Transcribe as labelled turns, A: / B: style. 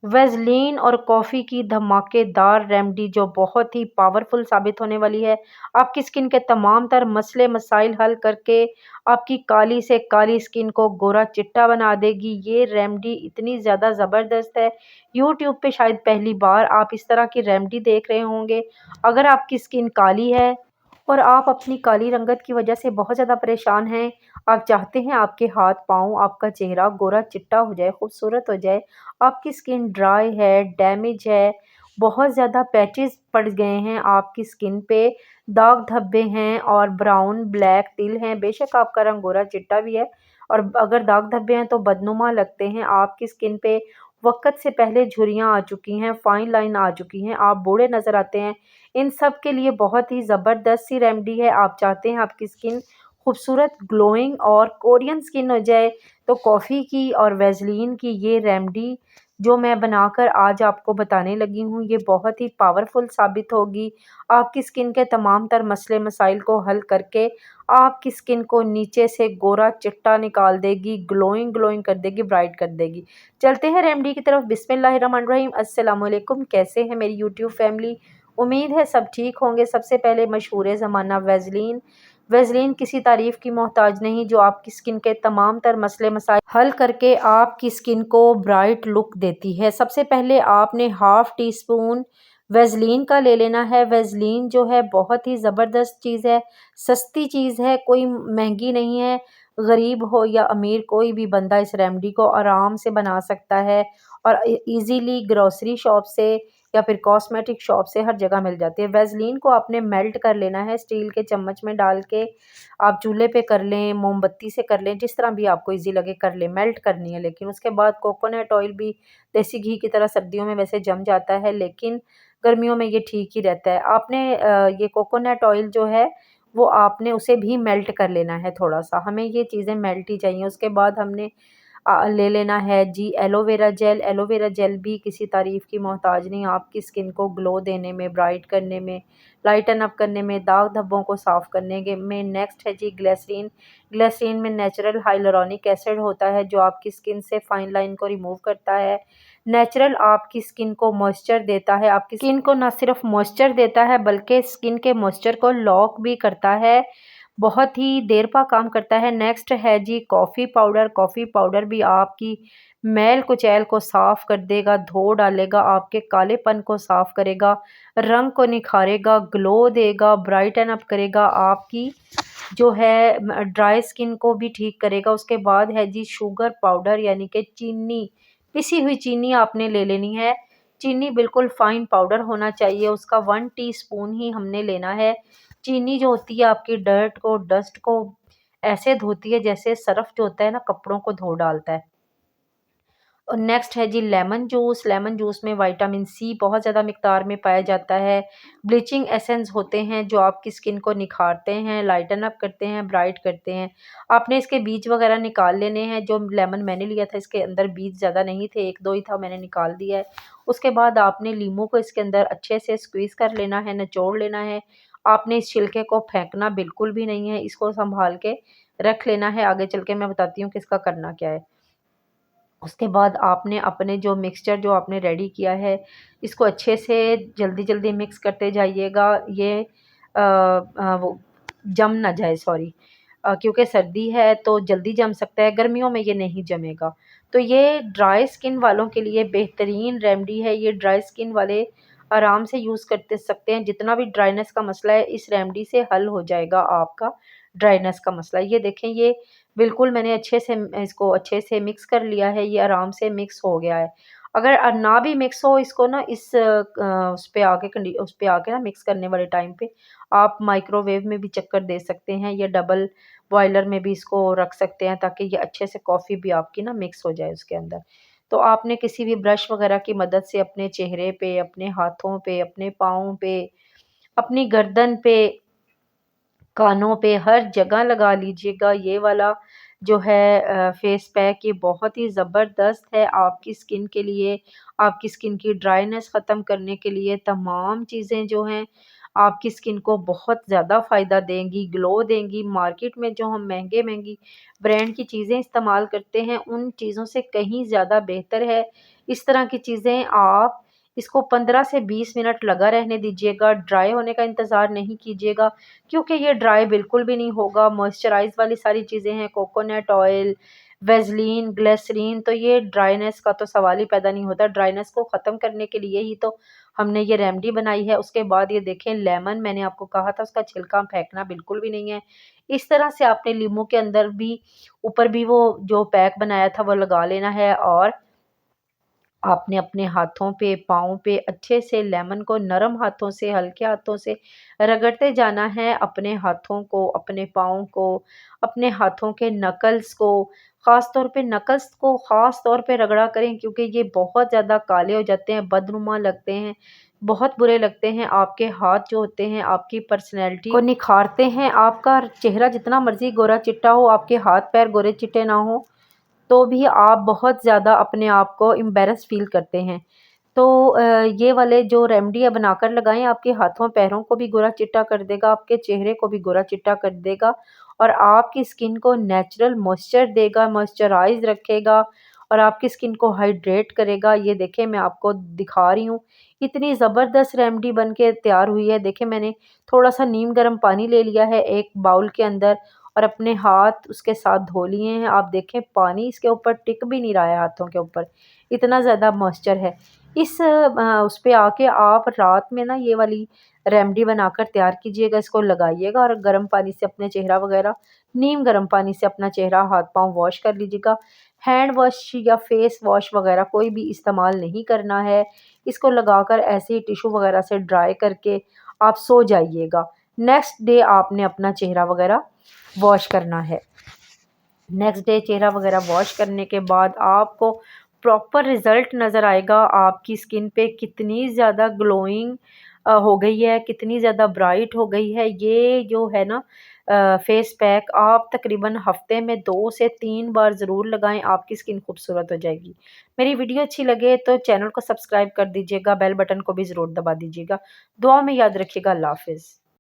A: Vaseline और coffee की धमाकेदार रेमेडी जो बहुत ही पावरफुल साबित होने वाली है। आपकी स्किन के तमाम तर मसले मसाइल हल करके आपकी काली से काली स्किन को गोरा चिट्टा बना देगी। ये रेमेडी इतनी ज़्यादा ज़बरदस्त है, यूट्यूब पे शायद पहली बार आप इस तरह की रेमेडी देख रहे होंगे। अगर आपकी स्किन काली है और आप अपनी काली रंगत की वजह से बहुत ज़्यादा परेशान हैं, आप चाहते हैं आपके हाथ-पाँव, आपका चेहरा गोरा चिट्टा हो जाए, खूबसूरत हो जाए, आपकी स्किन ड्राई है, डैमेज है, बहुत ज़्यादा पैचेज़ पड़ गए हैं आपकी स्किन पे, दाग धब्बे हैं और ब्राउन, ब्लैक तिल हैं, बेशक आपका रंग गोरा चिट्टा भी है और अगर दाग धब्बे हैं तो बदनुमा लगते हैं, आपकी स्किन पे वक़्त से पहले झुर्रियाँ आ चुकी हैं, फाइन लाइन आ चुकी हैं, आप बूढ़े नज़र आते हैं, इन सब के लिए बहुत ही ज़बरदस्त सी रेमेडी है। आप चाहते हैं आपकी स्किन खूबसूरत, ग्लोइंग और कोरियन स्किन हो जाए, तो कॉफ़ी की और वैसलीन की ये रेमेडी जो मैं बनाकर आज आपको बताने लगी हूँ, ये बहुत ही पावरफुल साबित होगी। आपकी स्किन के तमाम तर मसले मसाइल को हल करके आपकी स्किन को नीचे से गोरा चिट्टा निकाल देगी, ग्लोइंग ग्लोइंग कर देगी, ब्राइट कर देगी। चलते हैं रेमेडी की तरफ। बिस्मिल्लाहिर्रहमानिर्रहीम। अस्सलाम वालेकुम। कैसे हैं मेरी यूट्यूब फैमिली? उम्मीद है सब ठीक होंगे। सबसे पहले मशहूर ज़माना वैसलीन। वैसलीन किसी तारीफ़ की मोहताज नहीं, जो आपकी स्किन के तमाम तर मसले मसाइल हल करके आपकी स्किन को ब्राइट लुक देती है। सबसे पहले आपने हाफ़ टी स्पून वैसलीन का ले लेना है। वैसलीन जो है बहुत ही ज़बरदस्त चीज़ है, सस्ती चीज़ है, कोई महंगी नहीं है। गरीब हो या अमीर कोई भी बंदा इस रेमेडी को आराम से बना सकता है और ईज़िली ग्रोसरी शॉप से या फिर कॉस्मेटिक शॉप से हर जगह मिल जाती है। वैसलीन को आपने मेल्ट कर लेना है स्टील के चम्मच में डाल के। आप चूल्हे पे कर लें, मोमबत्ती से कर लें, जिस तरह भी आपको ईज़ी लगे कर लें, मेल्ट करनी है लेकिन। उसके बाद कोकोनट ऑयल भी देसी घी की तरह सर्दियों में वैसे जम जाता है, लेकिन गर्मियों में ये ठीक ही रहता है। आपने ये कोकोनट ऑयल जो है वो आपने उसे भी मेल्ट कर लेना है थोड़ा-सा। हमें ये चीज़ें मेल्ट ही चाहिए। उसके बाद हमने ले लेना है जी एलोवेरा जेल। एलोवेरा जेल भी किसी तारीफ़ की मोहताज नहीं, आपकी स्किन को ग्लो देने में, ब्राइट करने में, लाइटन अप करने में, दाग धब्बों को साफ़ करने के में। नेक्स्ट है जी ग्लिसरीन। ग्लिसरीन में नेचुरल हाइलुरोनिक एसिड होता है जो आपकी स्किन से फाइन लाइन को रिमूव करता है। नेचुरल आपकी स्किन को मॉइस्चर देता है, आपकी स्किन को ना सिर्फ मॉइस्चर देता है बल्कि स्किन के मॉइस्चर को लॉक भी करता है, बहुत ही देर पा काम करता है। नेक्स्ट है जी कॉफ़ी पाउडर। कॉफ़ी पाउडर भी आपकी मैल कुचैल को साफ़ कर देगा, धो डालेगा, आपके कालेपन को साफ़ करेगा, रंग को निखारेगा, ग्लो देगा, ब्राइटन अप करेगा, आपकी जो है ड्राई स्किन को भी ठीक करेगा। उसके बाद है जी शुगर पाउडर यानी कि चीनी। पिसी हुई चीनी आपने ले लेनी है। चीनी बिल्कुल फ़ाइन पाउडर होना चाहिए, उसका 1 टीस्पून ही हमने लेना है। चीनी जो होती है आपकी डर्ट को, डस्ट को ऐसे धोती है जैसे सर्फ़ जो होता है ना कपड़ों को धो डालता है। और नेक्स्ट है जी लेमन जूस। लेमन जूस में विटामिन सी बहुत ज़्यादा मिक़दार में पाया जाता है। ब्लीचिंग एसेंस होते हैं जो आपकी स्किन को निखारते हैं, लाइटन अप करते हैं, ब्राइट करते हैं। आपने इसके बीज वग़ैरह निकाल लेने हैं। जो लेमन मैंने लिया था इसके अंदर बीज ज़्यादा नहीं थे, 1-2 ही था, मैंने निकाल दिया है। उसके बाद आपने लीमू को इसके अंदर अच्छे से स्क्वीज़ कर लेना है, निचोड़ लेना है। आपने इस छिलके को फेंकना बिल्कुल भी नहीं है, इसको सँभाल के रख लेना है। आगे चल के मैं बताती हूँ कि इसका करना क्या है। उसके बाद आपने अपने जो मिक्सचर जो आपने रेडी किया है, इसको अच्छे से जल्दी-जल्दी मिक्स करते जाइएगा। ये वो जम ना जाए, सॉरी, क्योंकि सर्दी है तो जल्दी जम सकता है, गर्मियों में ये नहीं जमेगा। तो ये ड्राई स्किन वालों के लिए बेहतरीन रेमेडी है। ये ड्राई स्किन वाले आराम से यूज़ करते सकते हैं। जितना भी ड्राइनेस का मसला है इस रेमेडी से हल हो जाएगा आपका ड्राइनेस का मसला। ये देखें, ये बिल्कुल मैंने अच्छे से इसको अच्छे से मिक्स कर लिया है, ये आराम से मिक्स हो गया है। अगर ना भी मिक्स हो इसको ना उस पे आके ना मिक्स करने वाले टाइम पे आप माइक्रोवेव में भी चक्कर दे सकते हैं या डबल बॉयलर में भी इसको रख सकते हैं ताकि ये अच्छे से कॉफ़ी भी आपकी ना मिक्स हो जाए उसके अंदर। तो आपने किसी भी ब्रश वग़ैरह की मदद से अपने चेहरे पे, अपने हाथों पे, अपने पाँव पे, अपनी गर्दन पे, कानों पे, हर जगह लगा लीजिएगा। ये वाला जो है फेस पैक ये बहुत ही ज़बरदस्त है आपकी स्किन के लिए, आपकी स्किन की ड्राइनेस ख़त्म करने के लिए। तमाम चीज़ें जो हैं आपकी स्किन को बहुत ज़्यादा फ़ायदा देंगी, ग्लो देंगी। मार्केट में जो हम महँगी-महँगी ब्रांड की चीज़ें इस्तेमाल करते हैं, उन चीज़ों से कहीं ज़्यादा बेहतर है इस तरह की चीज़ें। आप इसको 15 से 20 मिनट लगा रहने दीजिएगा, ड्राई होने का इंतज़ार नहीं कीजिएगा, क्योंकि ये ड्राई बिल्कुल भी नहीं होगा। मॉइस्चराइज़ वाली सारी चीज़ें हैं, कोकोनट ऑयल, वैसलीन, ग्लिसरीन, तो ये ड्राइनेस का तो सवाल ही पैदा नहीं होता। ड्राइनेस को ख़त्म करने के लिए ही तो हमने ये रेमेडी बनाई है। उसके बाद ये देखें, लेमन मैंने आपको कहा था उसका छिलका फेंकना बिल्कुल भी नहीं है। इस तरह से आपने लीमू के अंदर भी, ऊपर भी वो जो पैक बनाया था वो लगा लेना है, और आपने अपने हाथों पे, पाँव पे अच्छे से लेमन को नरम हाथों से, हल्के हाथों से रगड़ते जाना है। अपने हाथों को, अपने पाँव को, अपने हाथों के नकल्स को, ख़ास तौर पे नकल्स को ख़ास तौर पे रगड़ा करें, क्योंकि ये बहुत ज़्यादा काले हो जाते हैं, बदनुमा लगते हैं, बहुत बुरे लगते हैं। आपके हाथ जो होते हैं आपकी पर्सनैलिटी को निखारते हैं। आपका चेहरा जितना मर्ज़ी गोरा-चिट्टा हो, आपके हाथ-पैर गोरे-चिट्टे ना हों, तो भी आप बहुत ज़्यादा अपने आप को एम्बैरेस फ़ील करते हैं। तो ये वाले जो रेमेडी है बनाकर लगाएँ, आपके हाथों पैरों को भी गोरा-चिट्टा कर देगा, आपके चेहरे को भी गोरा-चिट्टा कर देगा, और आपकी स्किन को नेचुरल मॉइस्चर देगा, मॉइस्चराइज़ रखेगा, और आपकी स्किन को हाइड्रेट करेगा। ये देखें, मैं आपको दिखा रही हूँ, इतनी ज़बरदस्त रेमेडी बन के तैयार हुई है। देखिए, मैंने थोड़ा-सा नीम गर्म पानी ले लिया है एक बाउल के अंदर, और अपने हाथ उसके साथ धो लिए हैं। आप देखें, पानी इसके ऊपर टिक भी नहीं रहा है हाथों के ऊपर, इतना ज़्यादा मॉइस्चर है। इस उस पे आके आप रात में ना ये वाली रेमेडी बनाकर तैयार कीजिएगा, इसको लगाइएगा, और गर्म पानी से अपने चेहरा वगैरह, नीम गर्म पानी से अपना चेहरा, हाथ-पाँव वॉश कर लीजिएगा। हैंड वॉश या फेस वॉश वगैरह कोई भी इस्तेमाल नहीं करना है। इसको लगाकर ऐसे ही टिश्यू वगैरह से ड्राई करके आप सो जाइएगा। नेक्स्ट डे आपने अपना चेहरा वगैरह वॉश करना है। नेक्स्ट डे चेहरा वगैरह वॉश करने के बाद आपको प्रॉपर रिज़ल्ट नज़र आएगा। आपकी स्किन पे कितनी ज़्यादा ग्लोइंग हो गई है, कितनी ज़्यादा ब्राइट हो गई है। ये जो है ना फेस पैक, आप तकरीबन हफ़्ते में 2 से 3 बार ज़रूर लगाएँ, आपकी स्किन खूबसूरत हो जाएगी। मेरी वीडियो अच्छी लगे तो चैनल को सब्सक्राइब कर दीजिएगा, बेल बटन को भी ज़रूर दबा दीजिएगा। दुआ में याद रखिएगा। अल्लाह हाफ़िज़।